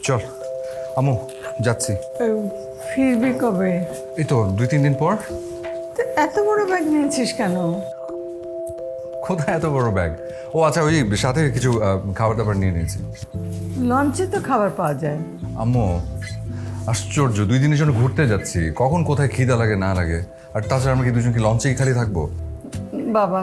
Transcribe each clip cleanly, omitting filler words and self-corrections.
চল আমু, যাচ্ছি। ফিরবি কবে? এই তো 2-3 দিন পর। তো এত বড় ব্যাগ নিয়েছিস কেন? কোথায় এত বড় ব্যাগ? ও আচ্ছা, ওই সাথে কিছু খাবার দাবার নিয়ে নিয়েছি। লঞ্চে তো খাবার পাওয়া যায়। আম্মু, আশ্চর্য, 2 দিনের জন্য ঘুরতে যাচ্ছি, কখন কোথায় খিদা লাগে না লাগে। আর তাছাড়া আমরা কি দুজন কি লঞ্চেই খালি থাকবো? বাবা,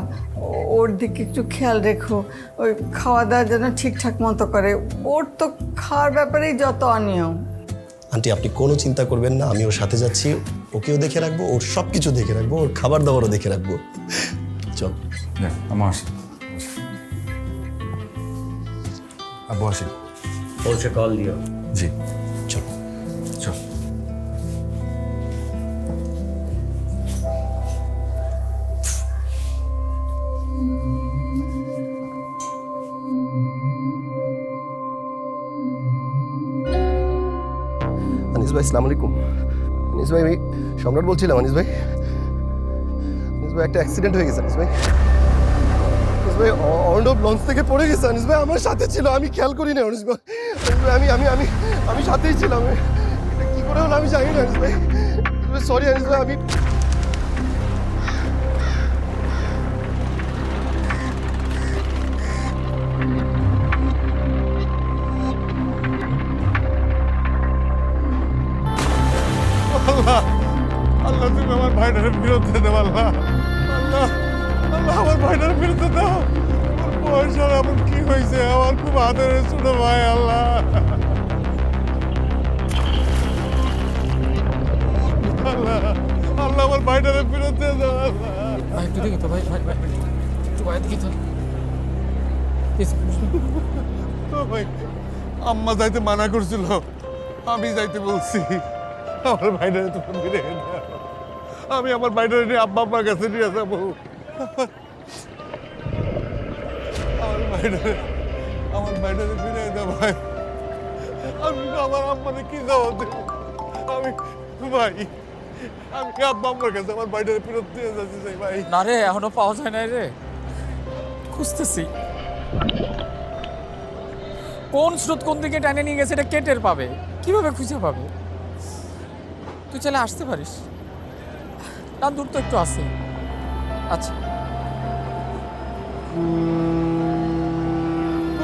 ওর দিকে একটু খেয়াল রেখো। ওই খাওয়া দাওয়া যেন ঠিকঠাক মতো করে। ওর তো খাওয়ার ব্যাপারেই যত অনিয়ম। আন্টি, আপনি কোনো চিন্তা করবেন না, আমি ওর সাথে যাচ্ছি। ওকেও দেখে রাখবো, ওর সব কিছু দেখে রাখবো, ওর খাবার দাবারও দেখে রাখবো। চল। আমার আসি। আব্বু আসি। পৌঁছে কল দিও। জি। চল। চল। আনিস ভাই, আসসালামু আলাইকুম। আনিস ভাই, আমি সম্রাট বলছিলাম। আনিস ভাই, আনিস ভাই, একটা অ্যাক্সিডেন্ট হয়ে গেছে। আনিস ভাই, আনিস ভাই, অর্ণব লঞ্চ থেকে পড়ে গেছে। আনিস ভাই আমার সাথে ছিল, আমি খেয়াল করি না। আনিস ভাই, আনিস ভাই, আমি আমি আমি আমি সাথেই ছিলাম। এটা কি করে হলো আমি জানি না। আনিস ভাই, সরি আনিস ভাই, আমি আল্লাহ, তুমি আমার ভাইটার বিরুদ্ধে দাও। আল্লাহ, আল্লাহ, আল্লাহ, আমার ভাইটার বিরুদ্ধে দাও। বয়সের এমন কি হয়েছে? আমার খুব আদরের ছোট ভাই। আল্লাহ, আল্লাহ, আল্লাহ, আমার ভাইটার বিরুদ্ধে দাও। আল্লাহ, ভাই একটু দেখো তো, ভাই ভাই ভাই একটু বাইরে দেখি তো। ও ভাই, আম্মা যাইতে মানা করছিল, আমি যাইতে বলছি। আমার ভাইটারে তুমি ফিরে দাও। আমি আমার ভাইটারে নিয়ে আব্বা আব্বার কাছে নিয়ে যাবো। আমার ভাইটারে ফিরে দাও ভাই। আমি আমার আম্মারে কি জবাব দেবো? আমি ভাই, আমি আব্বা আব্বার কাছে আমার ভাইটারে ফেরত দিয়ে যাচ্ছি চাই ভাই। না রে, এখনো পাওয়া যায় নাই রে, খুঁজতেছি। কোন স্রোত কোন দিকে টানে নিয়ে গেছে এটা কে টের পাবে? কিভাবে খুঁজে পাবে? তুই চাইলে আসতে পারিস, না দূর তো একটু আছে। আচ্ছা,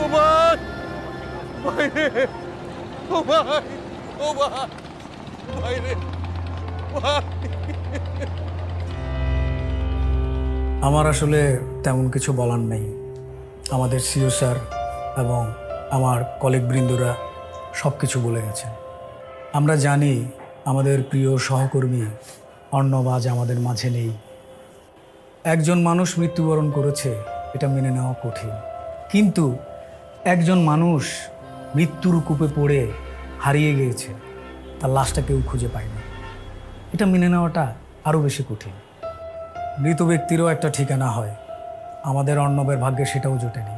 ও ভাই, ভাই রে, ও ভাই, ও ভাই, ভাই রে, ভাই। আমার আসলে তেমন কিছু বলার নেই। আমাদের সিও স্যার এবং আমার কলিগ বৃন্দরা সব কিছু বলে গেছেন। আমরা জানি আমাদের প্রিয় সহকর্মী অর্ণব আজ আমাদের মাঝে নেই। একজন মানুষ মৃত্যুবরণ করেছে, এটা মেনে নেওয়া কঠিন, কিন্তু একজন মানুষ মৃত্যুর কূপে পড়ে হারিয়ে গিয়েছে, তার লাশটা কেউ খুঁজে পায়নি, এটা মেনে নেওয়াটা আরও বেশি কঠিন। মৃত ব্যক্তিরও একটা ঠিকানা হয়, আমাদের অর্ণবের ভাগ্যে সেটাও জোটেনি।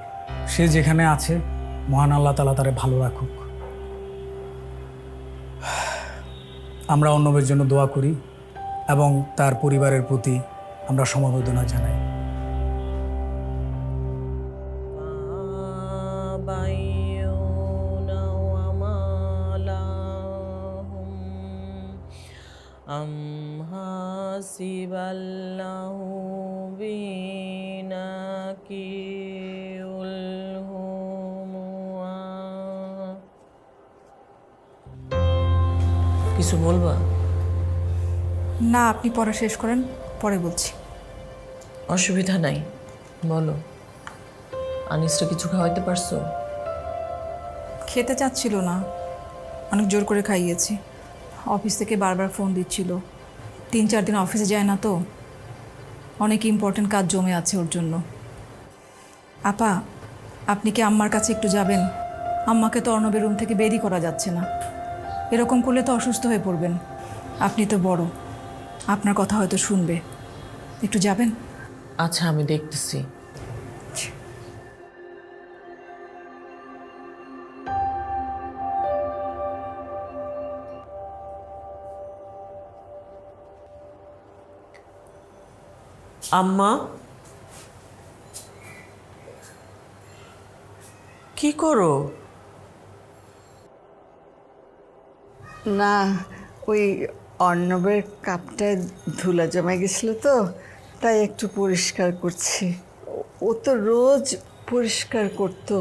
সে যেখানে আছে মহান আল্লাহ তাআলা তারে ভালো রাখুক। আমরা অর্ণবের জন্য দোয়া করি এবং তার পরিবারের প্রতি আমরা সমবেদনা জানাই। أم حسب الله بنا কিছু বলবা? না, আপনি পড়া শেষ করেন, পরে বলছি। অসুবিধা নাই, বলো। আনিসটা কিছু খাওয়াইতে পারছো? খেতে চাচ্ছিল না, অনেক জোর করে খাইয়েছি। অফিস থেকে বারবার ফোন দিচ্ছিল, 3-4 দিন অফিসে যায় না তো, অনেক ইম্পর্টেন্ট কাজ জমে আছে ওর জন্য। আপা, আপনি কি আম্মার কাছে একটু যাবেন? আম্মাকে তো অর্ণবের রুম থেকে বেরই করা যাচ্ছে না, এরকম করলে তো অসুস্থ হয়ে পড়বেন। আপনি তো বড়, আপনার কথা হয়তো শুনবে, একটু যাবেন? আচ্ছা, আমি দেখতেছি। আম্মা, কি করো? না, ওই অর্ণবের কাপটায় ধুলা জমে গেছিল তো, তাই একটু পরিষ্কার করছি। ও তো রোজ পরিষ্কার করতো,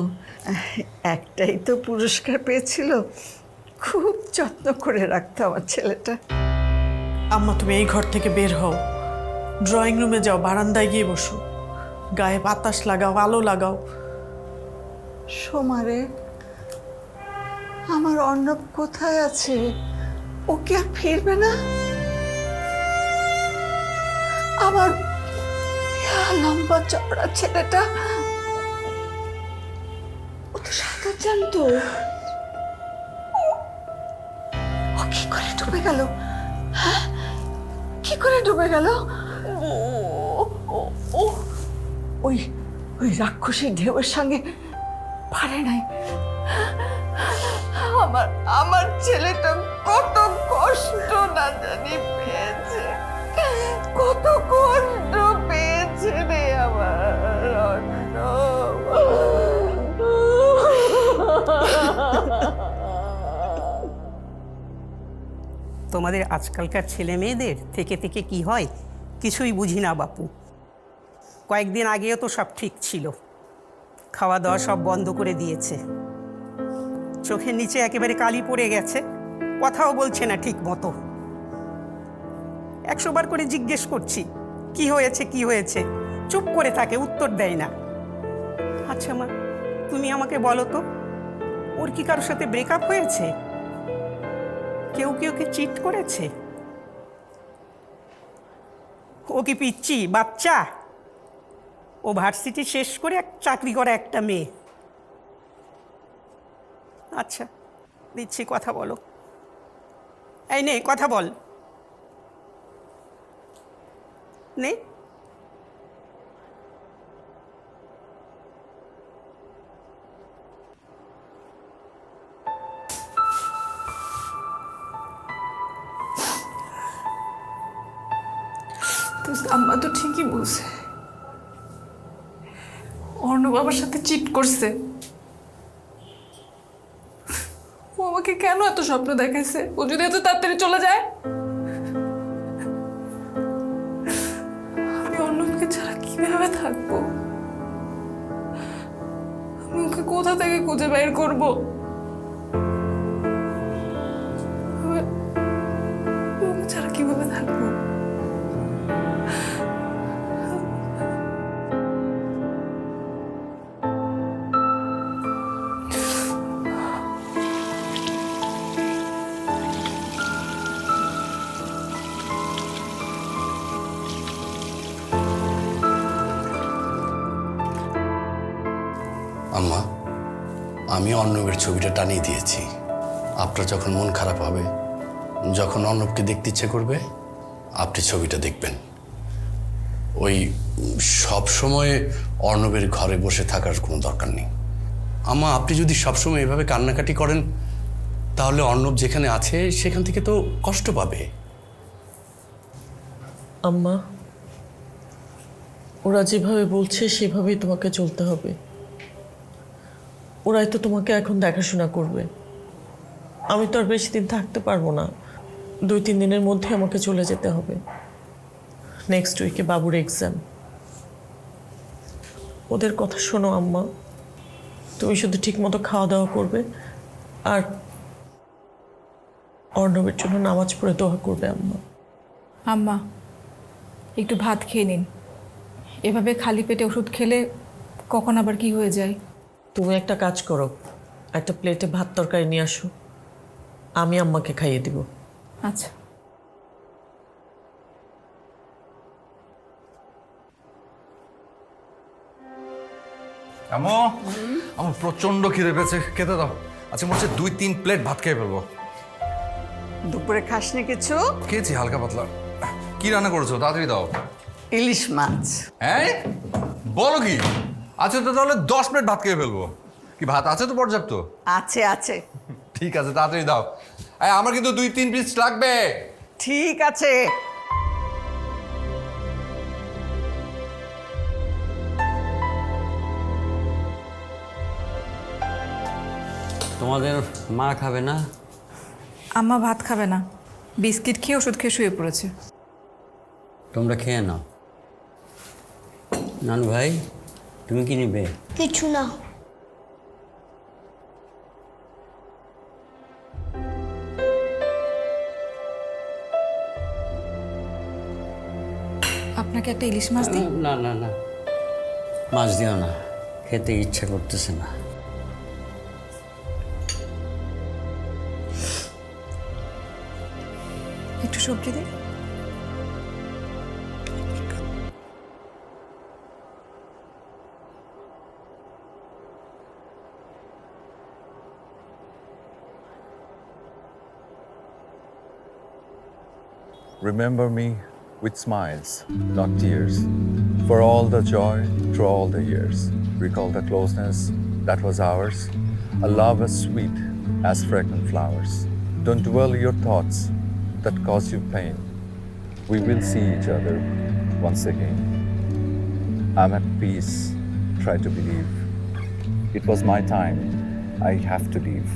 একটাই তো পুরস্কার পেয়েছিল। খুব যত্ন করে রাখতো আমার ছেলেটা। আম্মা তুমি এই ঘর থেকে বের হও, ড্রয়িং রুমে যাও, বারান্দায় গিয়ে বসো, গায়ে বাতাস লাগাও, আলো লাগাও। সোমারে, আমার অর্ণব কোথায় আছে? ও কি আর ফিরবে না? আমার লম্বা চওড়া ছেলেটা, ও তো সাঁতার জানতো। ও কি করে ডুবে গেল? হ্যাঁ, কি করে ডুবে গেল? ওই ওই রাক্ষসী ঢেউয়ের সঙ্গে পারে নাই। আমার ছেলেটা কত কষ্ট না জানি পেয়েছে, কত কষ্ট পেয়েছে রে আমার অর্ণব। তোমাদের আজকালকার ছেলে মেয়েদের থেকে থেকে কি হয় কিছুই বুঝি না বাপু। কয়েকদিন আগেও তো সব ঠিক ছিল, খাওয়া দাওয়া সব বন্ধ করে দিয়েছে, চোখের নিচে একেবারে কালি পড়ে গেছে, কথাও বলছে না ঠিক মতো। 100 বার করে জিজ্ঞেস করছি কি হয়েছে কি হয়েছে, চুপ করে থাকে, উত্তর দেয় না। আচ্ছা মা, তুমি আমাকে বলো তো, ওর কি কারোর সাথে ব্রেকআপ হয়েছে? কেউ কি ওকে চিট করেছে? ও কি পিচ্ছি বাচ্চা? ও ভার্সিটি শেষ করে চাকরি করা একটা মেয়ে। আচ্ছা দিচ্ছি, কথা বলো। এই নে কথা বল, নে। আম্মা তো ঠিকই বলছে, অর্ণব আমার সাথে চিট করছে। ও আমাকে কেন এত স্বপ্ন দেখাইছে? ও যদি এত তাড়াতাড়ি চলে যায়, আমি অর্ণবকে ছাড়া কিভাবে থাকবো? আমি ওকে কোথা থেকে খুঁজে বের করবো? ওকে ছাড়া কিভাবে থাকবো? আম্মা, আমি অর্ণবের ছবিটা টানিয়ে দিয়েছি। আপনার যখন মন খারাপ হবে, যখন অর্ণবকে দেখতে ইচ্ছে করবে, আপনি ছবিটা দেখবেন। ওই সব সময় অর্ণবের ঘরে বসে থাকার কোনো দরকার নেই। আম্মা, আপনি যদি সবসময় এভাবে কান্নাকাটি করেন, তাহলে অর্ণব যেখানে আছে সেখান থেকে তো কষ্ট পাবে। আম্মা, ওরা যেভাবে বলছে সেভাবেই তোমাকে চলতে হবে। ওরাই তো তোমাকে এখন দেখাশোনা করবে। আমি তো আর বেশি দিন থাকতে পারবো না, 2-3 দিনের মধ্যে আমাকে চলে যেতে হবে। নেক্সট উইকে বাবুর এক্সাম। ওদের কথা শোনো আম্মা, তুমি শুধু ঠিক মতো খাওয়া দাওয়া করবে আর অর্ণবের জন্য নামাজ পড়ে দোয়া করবে। আম্মা আম্মা একটু ভাত খেয়ে নিন, এভাবে খালি পেটে ওষুধ খেলে কখন আবার কি হয়ে যায়। তুমি একটা কাজ করো, একটা প্লেটে ভাত তরকারি নিয়ে আসো, আমি আম্মাকে খাইয়ে দিব। আচ্ছা। আমার প্রচন্ড খিদে পেয়েছে, খেতে দাও। আচ্ছা মনে হচ্ছে 2-3 প্লেট ভাত খেয়ে ফেলবো। দুপুরে খাসনি কিছু? খেয়েছি হালকা পাতলা। কি রান্না করেছো? তাড়াতাড়ি দাও। ইলিশ মাছ। হ্যাঁ বলো কি? আচ্ছা তো তাহলে 10 প্লেট ভাত খেয়ে ফেলবো। কি ভাত আছে তো পর্যাপ্ত? আছে আছে। ঠিক আছে, তাড়াতাড়ি দাও। আমার কিন্তু 2-3 পিস লাগবে। ঠিক আছে। তোমাদের মা খাবে না? আম্মা ভাত খাবে না, বিস্কিট খেয়ে ওষুধ খেয়ে শুয়ে পড়েছে। তোমরা খেয়ে নাও। নানু ভাই, তুমি কি নিবে? কিছু না। আপনাকে একটা ইলিশ মাছ দিই? না না না, মাছ দিও না, খেতে ইচ্ছা করতেছে না। একটু সবজি দিই? Remember me with smiles, not tears. For all the joy through all the years. Recall the closeness that was ours. A love as sweet as fragrant flowers. Don't dwell your thoughts that cause you pain. We will see each other once again. I'm at peace. Try to believe. It was my time. I have to leave.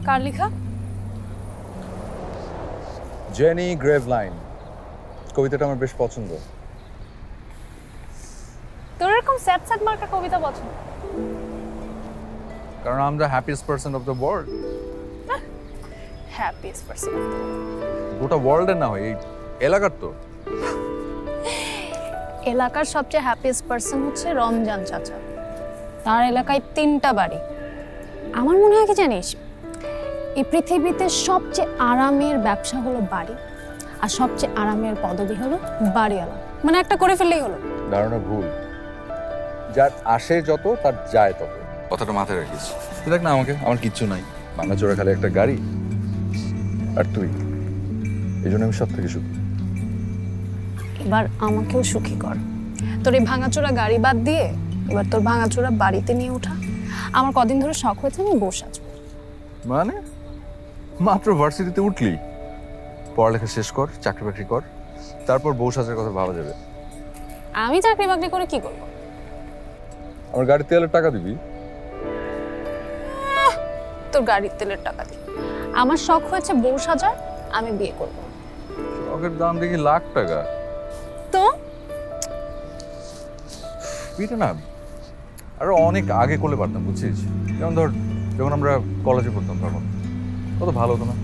কার লেখা? Jenny গ্রেভলাইন। কবিতাটা আমার বেশ পছন্দ। তোর এরকম sad sad মার্কা কবিতা পছন্দ? কারণ I am the happiest person of the world. Happiest person. গোটা ওয়ার্ল্ডের না হয়, এই এলাকার তো। এলাকার সবচেয়ে হ্যাপিয়েস্ট পারসন হচ্ছে রমজান চাচা। তার এলাকায় 3টা বাড়ি। আমার মনে হয় কি জানিস, এই পৃথিবীতে সবচেয়ে আরামের ব্যবসা হলো বাড়ি, আর সবচেয়ে আরামের পদবি হলো বাড়িওয়ালা। মানে একটা করে ফেললেই হলো। ধারণা ভুল। যার আসে যত তার যায় তত, কথাটা মাথায় রাখিস। তুই দেখ না আমাকে, আমার কিচ্ছু নাই, ভাঙা চোরা খালি একটা গাড়ি আর তুই। এই জন্য আমি সব থেকে সুখী। এবার আমাকেও সুখী কর। তোর এই ভাঙাচোরা গাড়ি বাদ দিয়ে এবার তোর ভাঙাচোরা বাড়িতে নিয়ে ওঠা। আমার কদিন ধরে শখ হয়েছে আমি বউ সাজবো। মানে মাত্র ভার্সিটিতে উঠলি, পড়ালেখা শেষ কর, চাকরি বাকরি কর, তারপর বউ সাজার কথা ভাবা যাবে। আমি চাকরি বাকরি করে কি করবো? আমার গাড়ির তেলের টাকা দিবি? তোর গাড়ির তেলের টাকা দিই। আমার শখ হয়েছে বউ সাজার, আমি বিয়ে করবো। শখের দাম দেখি লাখ টাকা। তো বিয়েটা না আরো অনেক আগে করলে পারতাম, বুঝছিস? যেমন ধর যখন আমরা কলেজে পড়তাম তখন কত ভালো হতো না?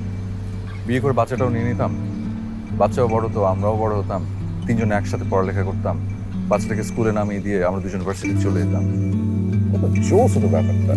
বিয়ে করে বাচ্চাটাও নিয়ে নিতাম, বাচ্চাও বড় হতো, আমরাও বড় হতাম, তিনজনে একসাথে পড়ালেখা করতাম, বাচ্চাটাকে স্কুলে নামিয়ে দিয়ে আমরা দুজন ভার্সিটি চলে যেতাম। কত জোশ হতো ব্যাপারটা।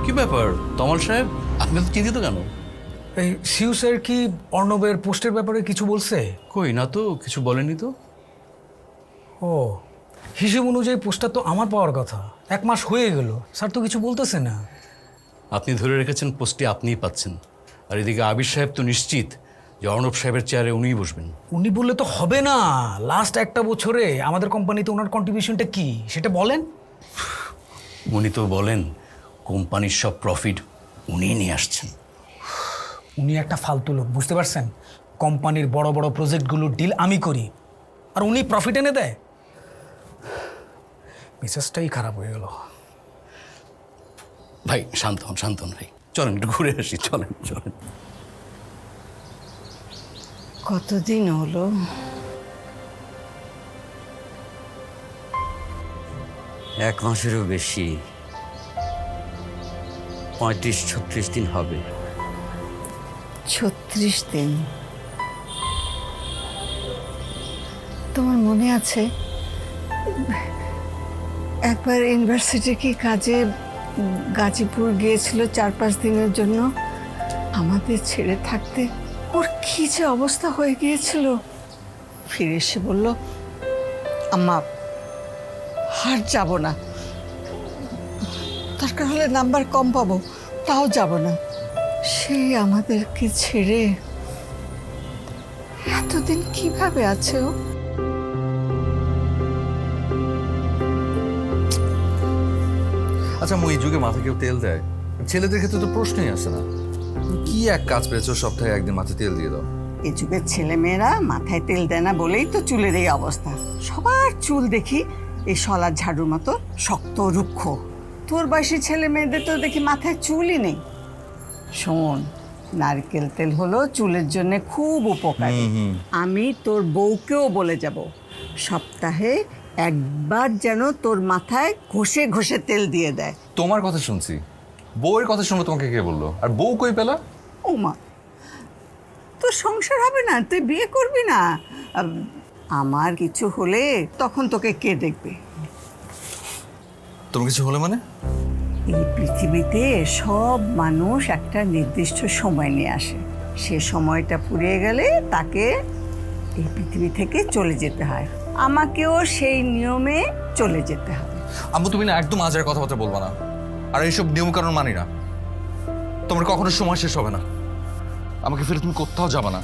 কি ব্যাপার তমাল সাহেব, আপনি তো চিন্তিত কেন? এই সিউ স্যার কি অর্ণবের পোস্টের ব্যাপারে কিছু বলছে? কই না তো, কিছু বলেনি তো। ও, হিসেব অনুযায়ী পোস্টটা তো আমার পাওয়ার কথা। 1 মাস হয়ে গেল, স্যার তো কিছু বলতেছে না। আপনি ধরে রেখেছেন পোস্টটি আপনিই পাচ্ছেন, আর এদিকে আবির সাহেব তো নিশ্চিত যে অর্ণব সাহেবের চেয়ারে উনিই বসবেন। উনি বললে তো হবে না। লাস্ট 1টা বছরে আমাদের কোম্পানিতে ওনার কন্ট্রিবিউশনটা কি সেটা বলেন। উনি তো বলেন কোম্পানির সব প্রফিট উনিই নিয়ে আসছেন। উনি একটা ফালতু লোক, বুঝতে পারছেন? কোম্পানির বড় বড় প্রজেক্টগুলোর ডিল আমি করি আর উনি প্রফিট এনে দেয়। মেসেজটাই খারাপ হয়ে গেল। ভাই শান্ত হন ভাই, চলেন একটু ঘুরে আসি, চলেন চলেন। কতদিন হলো? এক মাসেরও বেশি, 35-36 দিন হবে। 36 দিন? তোমার মনে আছে একবার ইউনিভার্সিটি কি কাজে গাজীপুর গিয়েছিল 4-5 দিনের জন্য? আমাদের ছেড়ে থাকতে ওর কি যে অবস্থা হয়ে গিয়েছিল। ফিরে এসে বলল, আম্মা আর যাব না, দরকার হলে নাম্বার কম পাবো তাও যাব না। সেই আমাদেরকে ছেড়ে এতদিন কিভাবে আছে ও? আচ্ছা এই যুগে মাথায় কেউ তেল দেয়? ছেলেদের ক্ষেত্রে তো প্রশ্নই আসে না। কি এক কাজ পেয়েছো, সপ্তাহে একদিন মাথায় তেল দিয়ে দাও। এই যুগের ছেলেমেয়েরা মাথায় তেল দেয় না বলেই তো চুলের এই অবস্থা। সবার চুল দেখি এই শলার ঝাড়ুর মতো শক্ত রুক্ষ। তোর বয়সী ছেলে মেয়েদের তো দেখি মাথায় চুলই নেই। শোন, নারকেল তেল হলো চুলের জন্য খুব উপকারী। আমি তোর বউকেও বলে যাব সপ্তাহে একবার যেন তোর মাথায় ঘষে ঘষে তেল দিয়ে দেয়। তোমার কথা শুনছি, বউয়ের কথা শুনবো তোমাকে কে বললো? আর বউ কই পেলা? ও মা, তোর সংসার হবে না, তুই বিয়ে করবি না। আমার কিছু হলে তখন তোকে কে দেখবে? তোমার কিছু হলে মানে? এই পৃথিবীতে সব মানুষ একটা নির্দিষ্ট সময় নিয়ে আসে। সে সময়টা ফুরিয়ে গেলে তাকে এই পৃথিবী থেকে চলে যেতে হয়। আমাকেও সেই নিয়মে চলে যেতে হবে। আম্মু তুমি না একদম আজের কথাবার্তা বলবা না। আর এইসব নিয়ম কানুন মানি না। তোমার কখনো সময় শেষ হবে না। আমাকে ফিরে তুমি কোথাও যাবা না।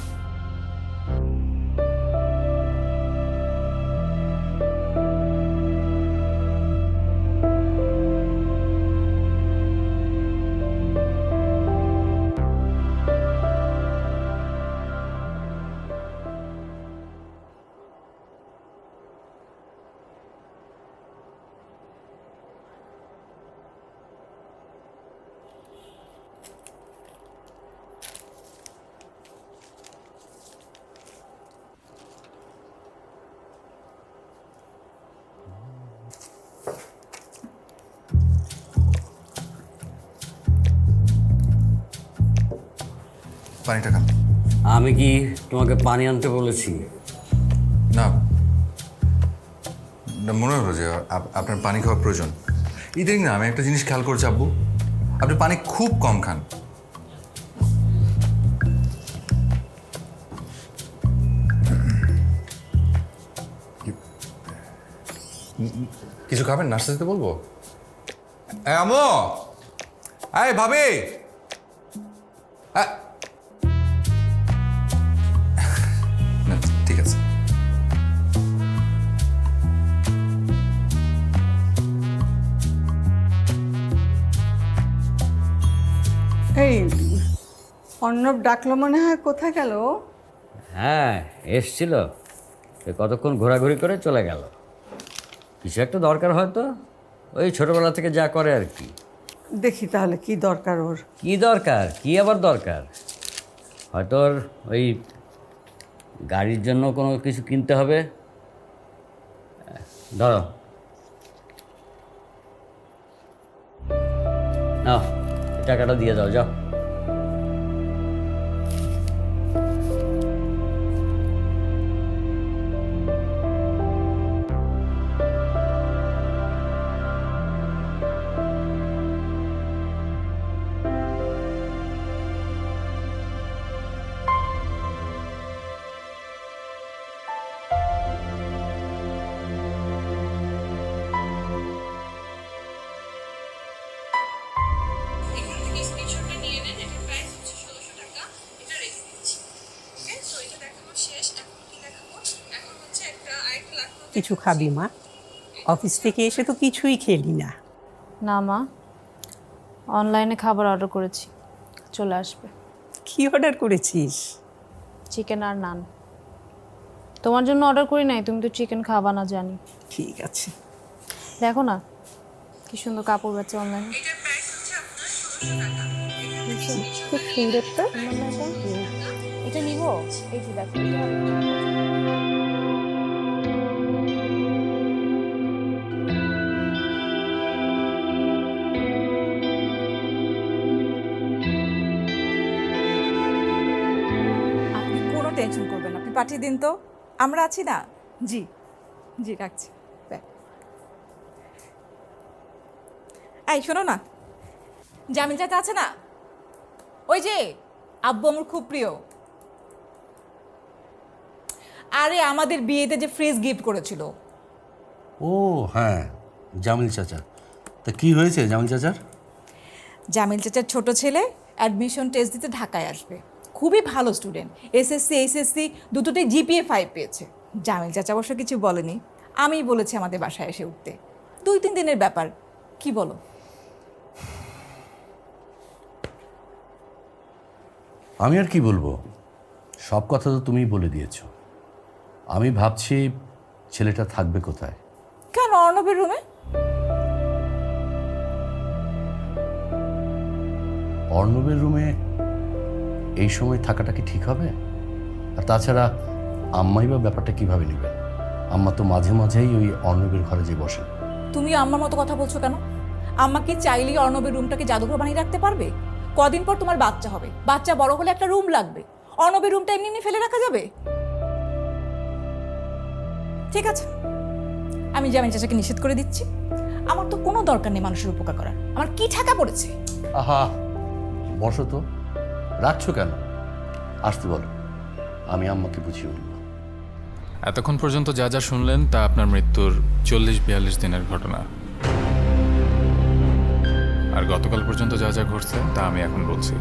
পানিটা খান। আমি কি তোমাকে পানি আনতে বলেছি? না, মনে হলো যে আপনার পানি খাওয়ার প্রয়োজন। ইদানিং না আমি একটা জিনিস খেয়াল করেছি আব্বু, আপনি পানি খুব কম খান। কিছু খাবেন? নাস্তা দিতে বলবো? আম্মু, এই ভাবি, না ঠিক আছে। এই অর্ণব ডাকলো মনে হয়, কোথায় গেল? হ্যাঁ এসছিল, কতক্ষণ ঘোরাঘুরি করে চলে গেল। কিছু একটা দরকার হয়তো, ওই ছোটবেলা থেকে যা করে আর কি। দেখি তাহলে কি দরকার ওর। কি দরকার? কি আবার দরকার? হয়তো ওর ওই গাড়ির জন্য কোনো কিছু কিনতে হবে। ধরো নাও, টাকাটা দিয়ে দাও, যাও। কিছু খাবি মা? অফিস থেকে এসে তো কিছুই খেলি না। না মা, অনলাইনে খাবার অর্ডার করেছি, চলে আসবে। কি অর্ডার করেছিস? চিকেন আর নান। তোমার জন্য অর্ডার করি নাই, তুমি তো চিকেন খাবা না জানি। ঠিক আছে। দেখো না কি সুন্দর কাপড় বেচে অনলাইনে, খুব সুন্দর তো। এটা নিব, এই যে দেখো। টেনশন করবেন, আপনি পাঠিয়ে দিন তো, আমরা আছি না। জি জি, রাখছি। এই শোনো না, জামিল চাচা আছে না, ওই যে আব্বু আমার খুব প্রিয়, আরে আমাদের বিয়েতে যে ফ্রিজ গিফট করেছিল। ও হ্যাঁ, জামিল চাচা। তা কি হয়েছে জামিল চাচার? জামিল চাচার ছোট ছেলে অ্যাডমিশন টেস্ট দিতে ঢাকায় আসবে। খুবই ভালো স্টুডেন্ট, এসএসসি এইচএসসি দুটোতেই জিপিএ 5 পেয়েছে। জামিল চাচা অবশ্য কিছু বলেনি, আমিই বলেছি আমাদের বাসায় এসে উঠতে। 2-3 দিনের ব্যাপার, কি বলো? আমি আর কি বলবো, সব কথা তো তুমিই বলে দিয়েছো। আমি ভাবছি ছেলেটা থাকবে কোথায়। কেন, অর্ণবের রুমে? অর্ণবের রুমে এই সময় থাকাটা কি ঠিক হবে? আর তাছাড়া আম্মাই বা ব্যাপারটা কিভাবে নেবে? আম্মা তো মাঝে মাঝেই ওই অর্ণবের ঘরে যেয়ে বসেন। তুমি আম্মার মতো কথা বলছো কেন? আম্মা কি চাইলেই অর্ণবের রুমটাকে জাদুঘর বানিয়ে রাখতে পারবে? কদিন পর তোমার বাচ্চা হবে, বাচ্চা বড় হলে একটা রুম লাগবে। অর্ণবের রুমটা এমনি এমনি ফেলে রাখা যাবে? ঠিক আছে, আমি জামিল চাচাকে নিষেধ করে দিচ্ছি। আমার তো কোনো দরকার নেই মানুষের উপকার করার, আমার কি ঠাকা পড়েছে। আহা, বসো তো, রাখছো কেন? আসতে বলো, আমি আম্মাকে বুঝিয়ে বলবো। এতক্ষণ পর্যন্ত যা যা শুনলেন তা আপনার মৃত্যুর 40-42 দিনের ঘটনা। আর গতকাল পর্যন্ত যা যা ঘটছে তা আমি এখন বলছি।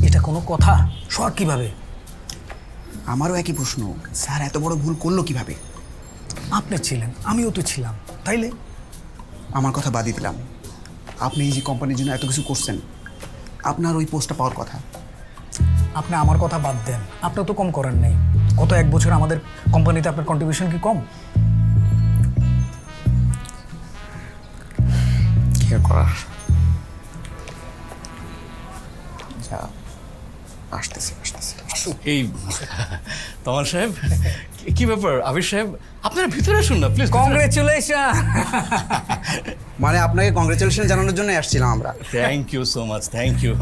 এটা কোনো কথা? শর্ট কিভাবে? আমারও একই প্রশ্ন, স্যার এত বড় ভুল করলো কিভাবে? আপনি ছিলেন, আমিও তো ছিলাম, তাইলে? আমার কথা বাদই দিলাম, আপনি এই যে কোম্পানির জন্য এত কিছু করছেন, আপনার ওই পোস্টটা পাওয়ার কথা। আপনি আমার কথা বাদ দেন, আপনি তো কম করেন নাই। গত 1 বছর আমাদের কোম্পানিতে আপনার কন্ট্রিবিউশন কি কম? কি আর করার, যা আসতেছি। এই তমাল সাহেব, কি ব্যাপার? আবির সাহেব, আপনারা ভিতরে আসুন না প্লিজ। কংগ্রেচুলেশন। মানে আপনাকে কংগ্রেচুলেশন জানানোর জন্য আসছিলাম আমরা। Thank you so much, thank you.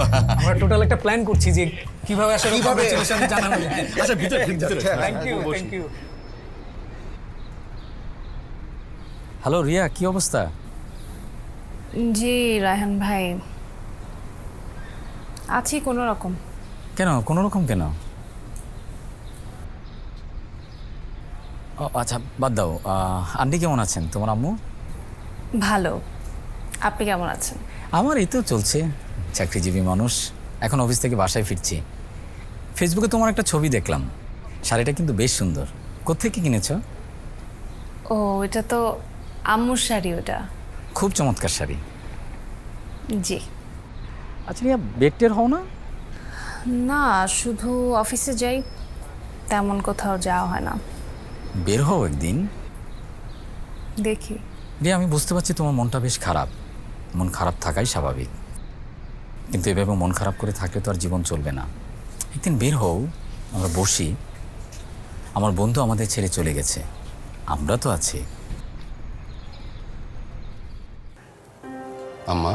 আমরা টোটাল একটা প্ল্যান করছি যে কিভাবে আসলে কংগ্রেচুলেশন জানানো যায়। আচ্ছা, ভিতরে thank you, thank you. Hello Riya, কি অবস্থা? জি রায়হান ভাই, আছি কোনো রকম। কেন কোনো রকম কেন? ও আচ্ছা, বাদ দাও। আন্টি কেমন আছেন? তোমার আম্মু? ভালো, আপনি কেমন আছেন? আমার এই তো চলছে, চাকরিজীবী মানুষ। এখন অফিস থেকে বাসায় ফিরছি। ফেসবুকে তোমার একটা ছবি দেখলাম, শাড়িটা কিন্তু বেশ সুন্দর। কোত্থেকে কিনেছ? ও, এটা তো আম্মুর শাড়ি। ওটা খুব চমৎকার শাড়ি। জি। আচ্ছা রিয়া, বেডটের হও না? না, শুধু অফিসে যাই, তেমন কোথাও যাওয়া হয় না। বের হও একদিন। দেখি। রিয়া, আমি বুঝতে পারছি তোমার মনটা বেশ খারাপ। মন খারাপ থাকাই স্বাভাবিক, কিন্তু এভাবে মন খারাপ করে থাকলে তো আর জীবন চলবে না। একদিন বের হও, আমরা বসি। আমার বন্ধু আমাদের ছেড়ে চলে গেছে, আমরা তো আছি। আম্মা,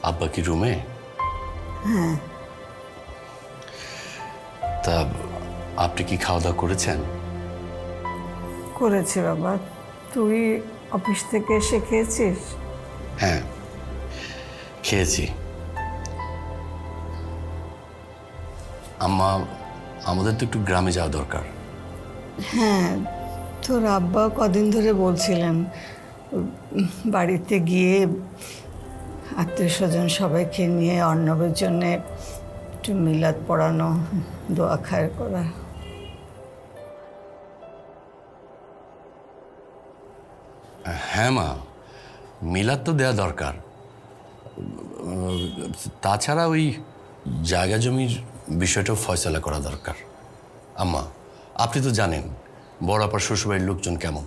আব্বা কি রুমে? হ্যাঁ। তা আপনি কি খাওয়া দাওয়া করেছেন? করেছি বাবা, তুই অফিস থেকে এসে খেয়েছিস? হ্যাঁ, খেয়েছি। আম্মা, আমাদের তো একটু গ্রামে যাওয়া দরকার। হ্যাঁ, তোর আব্বা কদিন ধরে বলছিলেন বাড়িতে গিয়ে আত্মীয় স্বজন সবাইকে নিয়ে অর্ণবের জন্য একটু মিলাদ পড়ানো, দোয়া খায়ের করা। হ্যাঁ মা, মিলাদ তো দেওয়া দরকার। তাছাড়া ওই জায়গা জমির বিষয়টাও ফয়সলা করা দরকার। আম্মা, আপনি তো জানেন বড় আপার শ্বশুরবাড়ির লোকজন কেমন।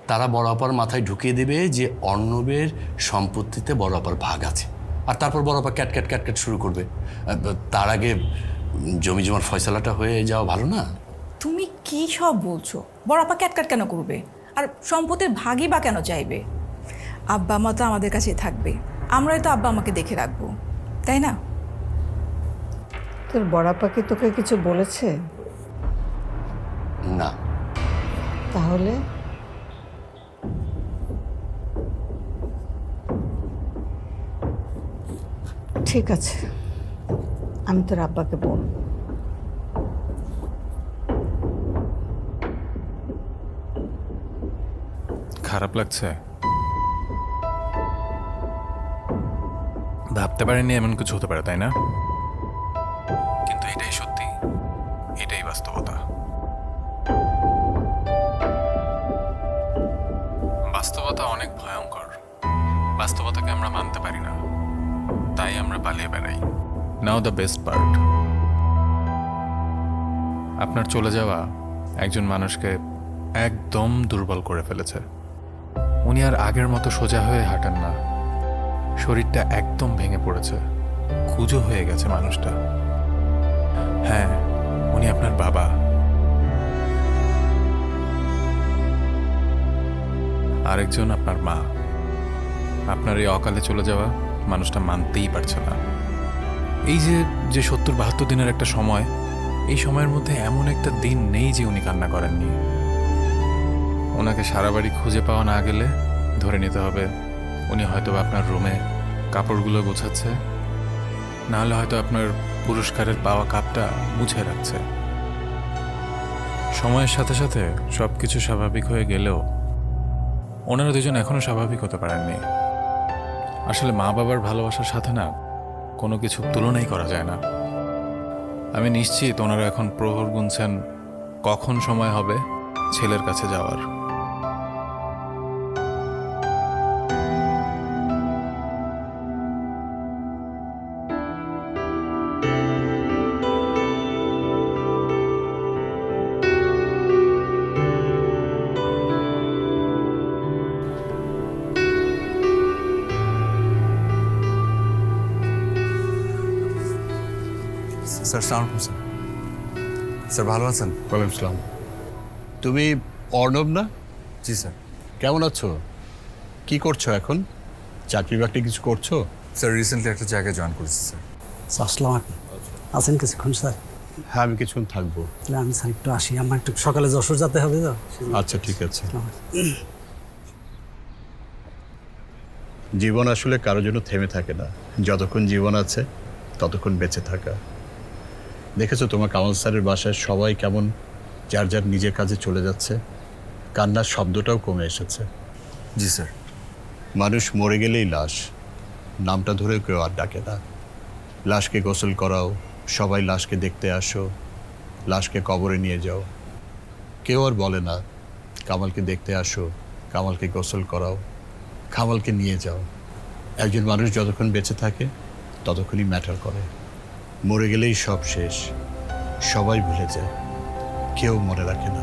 তারা বড় আপার মাথায় ঢুকিয়ে দেবে যে অর্ণবের সম্পত্তিতে বড় আপার ভাগ আছে, আর তারপর বড় আপা ক্যাট ক্যাট ক্যাট ক্যাট শুরু করবে। তার আগে জমি জমার ফয়সলাটা হয়ে যাওয়া ভালো না? তুমি কী সব বলছো? বড় আপা ক্যাটকাট কেন করবে? আর সম্পত্তির ভাগই বা কেন চাইবে? আব্বা মা তো আমাদের কাছেই থাকবে, আমরাই তো আব্বা আমাকে দেখে রাখবো, তাই না? তোর বড়াপা কি তোকে কিছু বলেছে? না। তাহলে ঠিক আছে, আমি তোর আব্বাকে বলবো। খারাপ লাগছে? ভাবতে পারিনি এমন কিছু হতে পারে, তাই না? কিন্তু এটাই সত্যি, এটাই বাস্তবতা। বাস্তবতা অনেক ভয়ঙ্কর। বাস্তবতাকে আমরা মানতে পারি না, তাই আমরা পালিয়ে বেড়াই। নাও দ্য বেস্ট পার্ট, আপনার চলে যাওয়া একজন মানুষকে একদম দুর্বল করে ফেলেছে। উনি আর আগের মতো সোজা হয়ে হাঁটেন না, শরীরটা একদম ভেঙে পড়েছে, কুঁজো হয়ে গেছে মানুষটা। হ্যাঁ, উনি আপনার বাবা। আরেকজন আপনার মা। আপনার এই অকালে চলে যাওয়া মানুষটা মানতেই পারছে না। এই যে 70-72 দিনের একটা সময়, এই সময়ের মধ্যে এমন একটা দিন নেই যে উনি কান্না করেননি। ওনাকে সারা বাড়ি খুঁজে পাওয়া না গেলে ধরে নিতে হবে উনি হয়তো আপনার রুমে কাপড়গুলো গোছাচ্ছে, নাহলে হয়তো আপনার পুরস্কারের পাওয়া কাপটা মুছে রাখছে। সময়ের সাথে সাথে সব কিছু স্বাভাবিক হয়ে গেলেও ওনারা দুজন এখনো স্বাভাবিক হতে পারেননি। আসলে মা বাবার ভালোবাসার সাথে না কোনো কিছু তুলনাই করা যায় না। আমি নিশ্চিত ওনারা এখন প্রহর গুনছেন কখন সময় হবে ছেলের কাছে যাওয়ার। স্যার সালাম স্যার। স্যার ভালো আছেন? ওয়ালাইকুম আসসালাম। তুমি অর্ণব না? জি স্যার। কেমন আছো? কি করছো এখন? চাকরি বাকরি কিছু করছো? স্যার রিসেন্টলি একটা জায়গায় জয়েন করেছি স্যার। আসসালামু আলাইকুম। আছেন কিছুক্ষণ স্যার? হ্যাঁ, আমি কিছুক্ষণ থাকবো। তাহলে আমি স্যার একটু আসি, আমার একটু সকালে যশোর যেতে হবে তো। আচ্ছা ঠিক আছে। জীবন আসলে কারোর জন্য থেমে থাকে না। যতক্ষণ জীবন আছে ততক্ষণ বেঁচে থাকা। দেখেছো তোমার কামাল স্যারের বাসায় সবাই কেমন যার যার নিজের কাজে চলে যাচ্ছে, কান্নার শব্দটাও কমে এসেছে। জি স্যার। মানুষ মরে গেলেই লাশ, নামটা ধরেও কেউ আর ডাকে না। লাশকে গোসল করাও, সবাই লাশকে দেখতে আসো, লাশকে কবরে নিয়ে যাও। কেউ আর বলে না কামালকে দেখতে আসো, কামালকে গোসল করাও, কামালকে নিয়ে যাও। একজন মানুষ যতক্ষণ বেঁচে থাকে ততক্ষণই ম্যাটার করে। মরে গেলেই সব শেষ, সবাই ভুলে যায়, কেউ মনে রাখে না।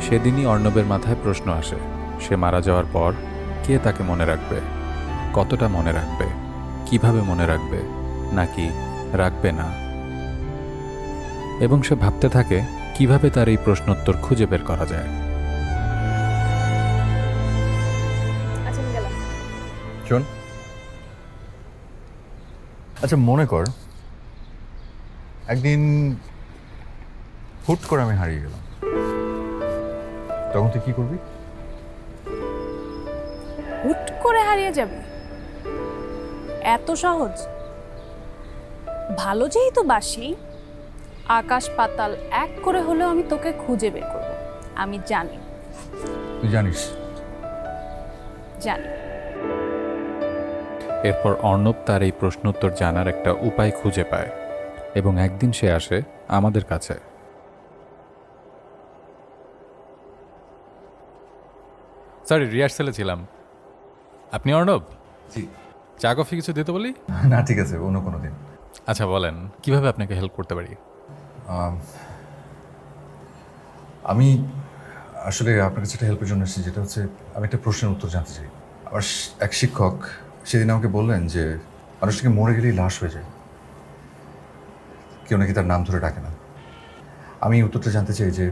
সেদিনই অর্ণবের মাথায় প্রশ্ন আসে, সে মারা যাওয়ার পর কে তাকে মনে রাখবে, কতটা মনে রাখবে, কিভাবে মনে রাখবে, নাকি রাখবে না। এবং সে ভাবতে থাকে কিভাবে তার এই প্রশ্নোত্তর খুঁজে বের করা যায়। শোন, আচ্ছা মনে কর একদিন হুট করে আমি হারিয়ে গেলাম, তখন তুই কি করবি? হুট করে হারিয়ে যাবে? এত সহজ? ভালো যেহেতু বাসি, আকাশ পাতাল এক করে হলেও আমি তোকে খুঁজে বের করব। আমি জানি। তুই জানিস? জানি। এরপর অর্ণব তার এই প্রশ্নোত্তর জানার একটা উপায় খুঁজে পায় এবং একদিন সে আসে আমাদের কাছে। সরি, রিহার্সালে ছিলাম। আপনি অর্ণব? জি। চা কফি কিছু দিতে বলি? না ঠিক আছে, অন্য কোনো দিন। আচ্ছা বলেন, কিভাবে আপনাকে হেল্প করতে পারি? আমি আসলে আপনার কাছে একটা হেল্পের জন্য এসেছি, যেটা হচ্ছে আমি একটা প্রশ্নের উত্তর জানতে চাই। আমার এক শিক্ষক সেদিন আমাকে বললেন যে মানুষটাকে মরে গেলেই লাশ হয়ে যায়, কেউ নাকি তার নাম ধরে ডাকে না। আমি এই উত্তরটা জানতে চাই যে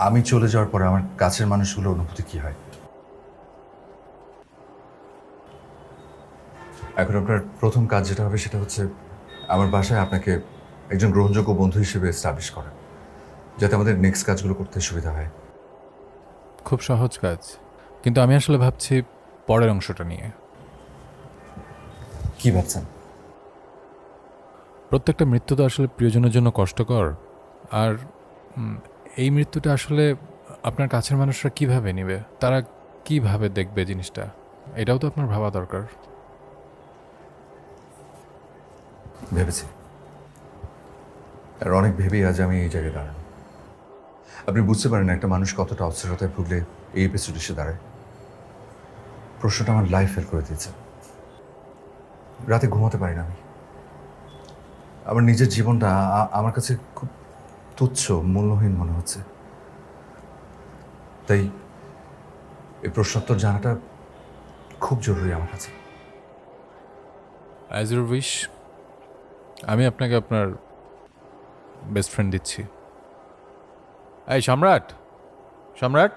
আমি চলে যাওয়ার পরে আমার কাছের মানুষগুলোর অনুভূতি কী হয়। এখন আপনার প্রথম কাজ যেটা হবে সেটা হচ্ছে আমার বাসায় আপনাকে একজন গ্রহণযোগ্য বন্ধু হিসেবে এস্টাবলিশ করা, যাতে আমাদের নেক্সট কাজগুলো করতে সুবিধা হয়। খুব সহজ কাজ, কিন্তু আমি আসলে ভাবছি পরের অংশটা নিয়ে। কি ভাবছেন? প্রত্যেকটা মৃত্যু তো আসলে প্রিয়জনের জন্য কষ্টকর, আর এই মৃত্যুটা আসলে আপনার কাছের মানুষরা কিভাবে নেবে, তারা কিভাবে দেখবে জিনিসটা, এটাও তো আপনার ভাবা দরকার। ভেবেছি, আর অনেক ভেবেই আজ আমি এই জায়গায় দাঁড়ান। আপনি বুঝতে পারেন একটা মানুষ কতটা অস্থিরতায় ভুগলে এই এপিসোড এসে দাঁড়ায়। প্রশ্নটা আমার লাইফ ফেল করে দিয়েছে। রাতে ঘুমাতে পারি না আমি। আমার নিজের জীবনটা আমার কাছে খুব তুচ্ছ, মূল্যহীন মনে হচ্ছে। তাই এই প্রশ্নোত্তর জানাটা খুব জরুরি আমার কাছে। অ্যাজ ইউর উইশ, আমি আপনাকে আপনার বেস্ট ফ্রেন্ড দিচ্ছি। এই সম্রাট, সম্রাট,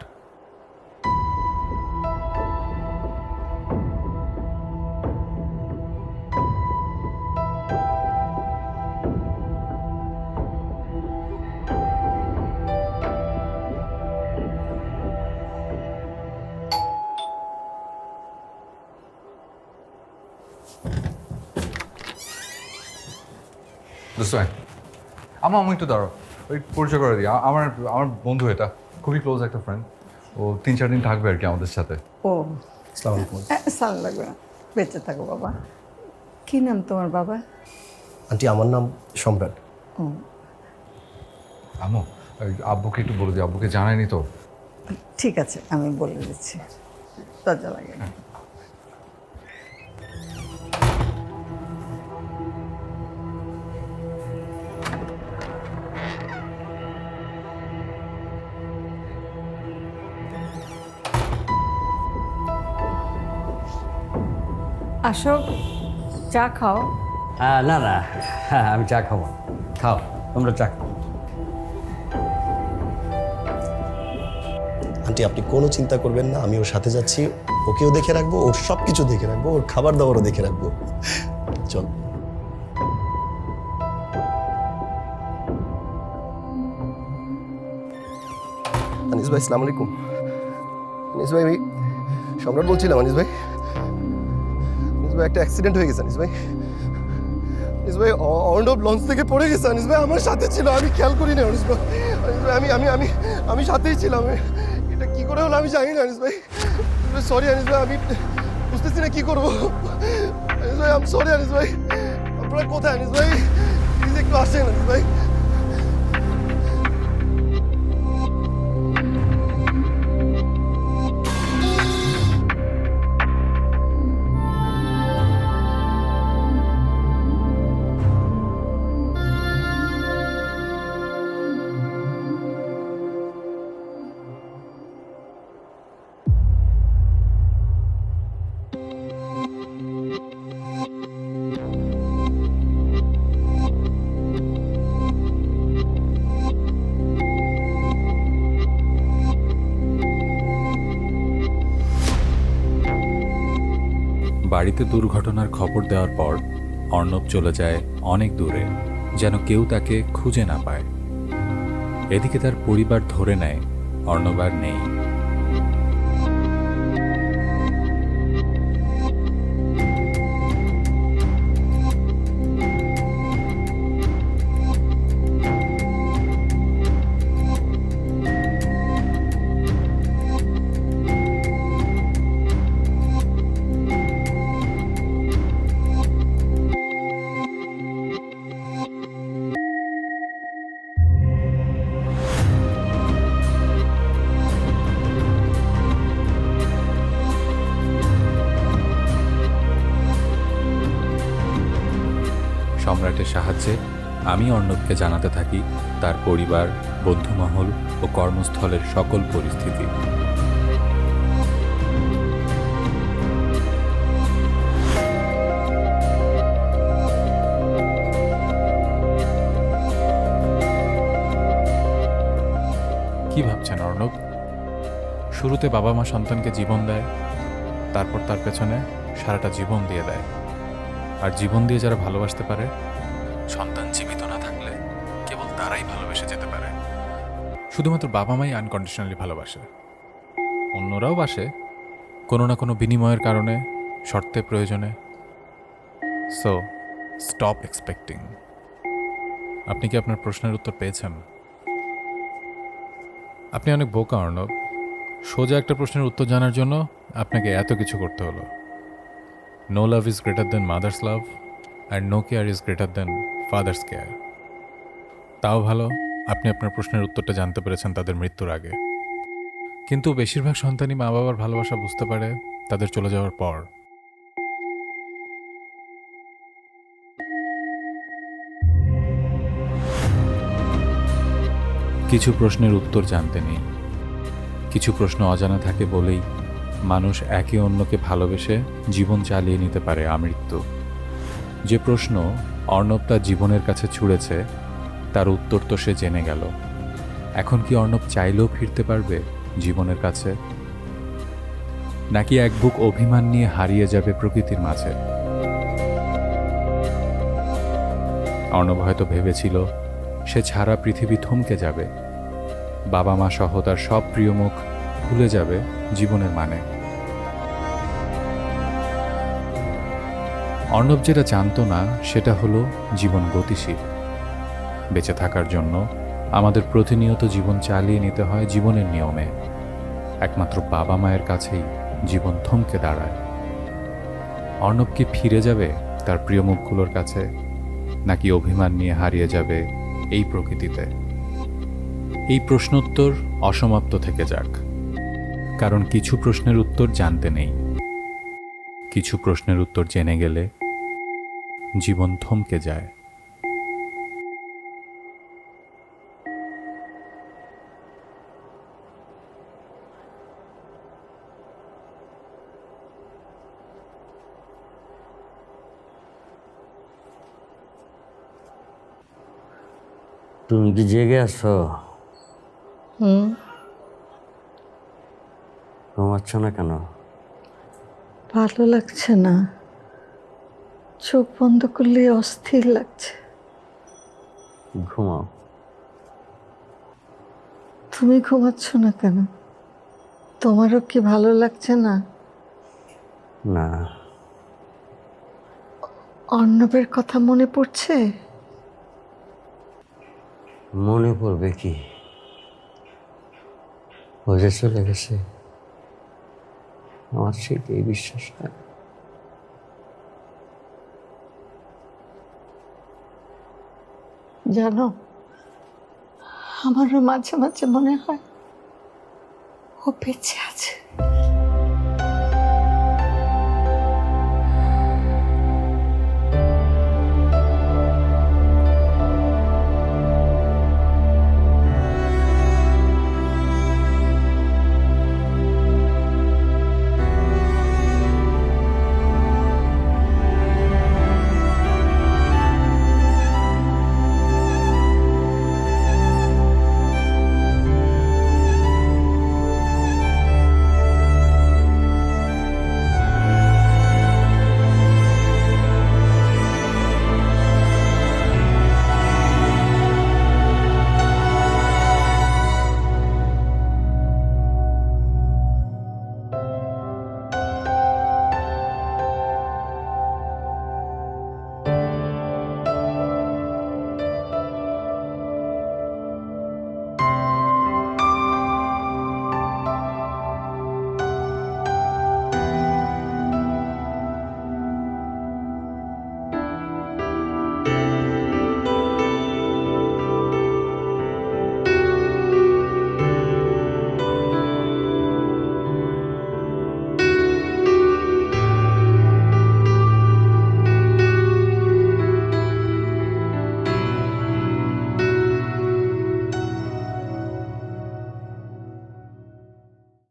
আমার একটু দাঁড়াও, ওই পরিচয় করে দিই। আমার আমার বন্ধু, এটা খুবই ক্লোজ একটা ফ্রেন্ড। ও 3-4 দিন থাকবে আর কি আমাদের সাথে। ও আসসালামু আলাইকুম। সালাম লাগবে না, বেঁচে থাকো বাবা। কি নাম তোমার বাবা? আন্টি আমার নাম সম্রাট। ও আমো, আব্বুকে একটু বলে দিই, আব্বুকে জানায়নি তো। ঠিক আছে, আমি বলে দিচ্ছি, লজ্জা লাগে না। আসো, চা খাও। না না, আমি চা খাবো। খাও, তোমরা চা খাও। আন্টি আপনি কোনো চিন্তা করবেন না, আমি ওর সাথে যাচ্ছি, ওকেও দেখে রাখবো, ওর সব কিছু দেখে রাখবো, ওর খাবার দাবারও দেখে রাখবো। চল। আনিস ভাই, আসসালামু আলাইকুম। আনিস ভাই, আমি সম্রাট বলছিলাম। আনিস ভাই, আনিস ভাই একটা অ্যাক্সিডেন্ট হয়ে গেছে। আনিস ভাই, আনিস ভাই অর্ণব লঞ্চ থেকে পড়ে গেছে। আনিস ভাই আমার সাথে ছিল, আমি খেয়াল করিনি। আনিস ভাই, আনিস ভাই আমি আমি আমি আমি সাথেই ছিলাম। এটা কি করে হলো আমি জানি না। আনিস ভাই সরি। আনিস ভাই আমি বুঝতেছি না কি করবো। আনিস ভাই আমি সরি। আনিস ভাই আপনারা কোথায়? আনিস ভাই প্লিজ একটু আসেন। আনিস ভাই বাড়িতে দুর্ঘটনার খবর দেওয়ার পর অর্ণব চলে যায় অনেক দূরে, যেন কেউ তাকে খুঁজে না পায়। এদিকে তার পরিবার ধরে নেয় অর্ণব আর নেই। সম্রাটের সাহায্যে আমি অর্ণবকে জানাতে থাকি তার পরিবার, বন্ধুমহল ও কর্মস্থলের সকল পরিস্থিতি। কি ভাবছেন অর্ণব? শুরুতে বাবা মা সন্তানকে জীবন দেয়, তারপর তার পেছনে সারাটা জীবন দিয়ে দেয়। আর জীবন দিয়ে যারা ভালোবাসতে পারে, সন্তান জীবিত না থাকলে কেবল তারাই ভালোবেসে যেতে পারে। শুধুমাত্র বাবা মাই আনকন্ডিশনালি ভালোবাসে, অন্যরাও বাসে কোনো না কোনো বিনিময়ের কারণে, শর্তে, প্রয়োজনে। So stop expecting. আপনি কি আপনার প্রশ্নের উত্তর পেয়েছেন? আপনি অনেক বোকা অর্ণব। সোজা একটা প্রশ্নের উত্তর জানার জন্য আপনাকে এত কিছু করতে হলো। No love is greater than mother's love and no care is greater than father's care. তাও ভালো আপনি আপনার প্রশ্নের উত্তরটা জানতে পেরেছেন তাদের মৃত্যুর আগে। কিন্তু বেশিরভাগ সন্তানই মা বাবার ভালোবাসা বুঝতে পারে তাদের চলে যাওয়ার পর। কিছু প্রশ্নের উত্তর জানতে নেই, কিছু প্রশ্ন অজানা থাকে বলেই মানুষ একে অন্যকে ভালোবেসে জীবন চালিয়ে নিতে পারে আমৃত্যু। যে প্রশ্ন অর্ণব তার জীবনের কাছে ছুঁড়েছে তার উত্তর তো সে জেনে গেল। এখন কি অর্ণব চাইলেও ফিরতে পারবে জীবনের কাছে, নাকি এক বুক অভিমান নিয়ে হারিয়ে যাবে প্রকৃতির মাঝে? অর্ণব হয়তো ভেবেছিল সে ছাড়া পৃথিবী থমকে যাবে, বাবা মা সহ তার সব প্রিয় মুখ ভুলে যাবে জীবনের মানে। অর্ণব যেটা জানতো না সেটা হলো জীবন গতিশীল। বেঁচে থাকার জন্য আমাদের প্রতিনিয়ত জীবন চালিয়ে নিতে হয় জীবনের নিয়মে। একমাত্র বাবা মায়ের কাছেই জীবন থমকে দাঁড়ায়। অর্ণব কি ফিরে যাবে তার প্রিয় মুখগুলোর কাছে, নাকি অভিমান নিয়ে হারিয়ে যাবে এই প্রকৃতিতে? এই প্রশ্নোত্তর অসমাপ্ত থেকে যাক, কারণ কিছু প্রশ্নের উত্তর জানতে নেই, কিছু প্রশ্নের উত্তর জেনে গেলে জীবন থমকে যায়। তুমি কি জেগে আছো? ঘুমাচ্ছ না কেন? ভালো লাগছে না, চোখ বন্ধ করলে অস্থির লাগছে। ঘুমাও। তুমি ঘুমাচ্ছ না কেন? তোমারও কি ভালো লাগছে না? না। অর্ণবের কথা মনে পড়ছে? মনে পড়বে কি, বোঝে চলে গেছে, আমার সেটাই বিশ্বাস হয়। জানো, আমারও মাঝে মাঝে মনে হয় ও বেঁচে আছে।